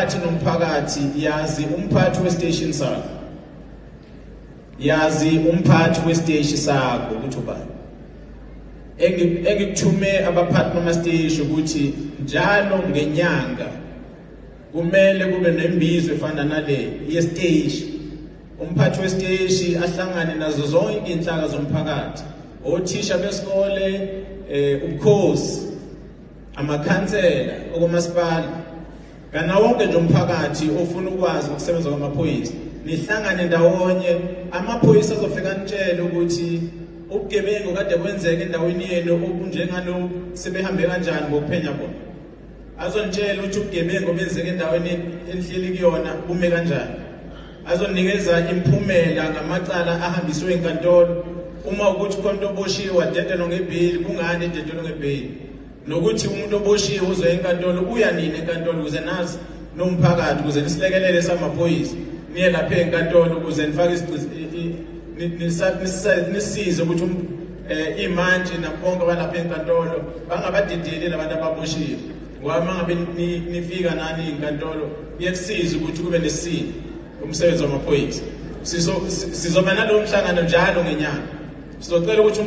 umphathi nomphakathi yazi umphathi we-station sakho. Yazi umphathi we-station sakho ukuthi ubani. Engikuthume abaphathi bama-station ukuthi njalo ngenyanga kumele kube nembizo efana nale ye-station. Umphathi we-station ahlangane nazo zonke inhlaka zomphakathi, othisha besikole, ubukhosi, amakhansela okumasipala, kana wonke nje umphakathi ofuna ukwazi ukusebenza kwamaphoyisa. Nihlangane ndawonye, amaphoyisa azofika nitshele ukuthi ubugebengu kade kwenzeka endaweni yenu obunjengalo sebehambe kanjani ngokuphenya bona. Azonitshela ukuthi ubugebengu benzeka endaweni enihleli kuyona bume kanjani. Azonikeza imphumela ngamacala ahambiswe enkantolo. Uma ukuthi ukhona oboshiwe wadedelwa ngebhili, kungani ededelwe ngebhili. Nokuthi umuntu oboshiwe uzoya enkantolo uya nini enkantolo ukuze nazi nomphakathi ukuze nisilekelele samaphoyisa. Niye lapha enkantolo ukuze nifake nisize ukuthi imantshi nabonke abalapha enkantolo bangabadideli labantu ababoshiwe. Ngoba mangabe nifika nani enkantolo kuyakusiza ukuthi kube nesimo umsebenzi wamaphoyisa. Sizoba nalo mhlangano njalo ngenyanga. Sizocela ukuthi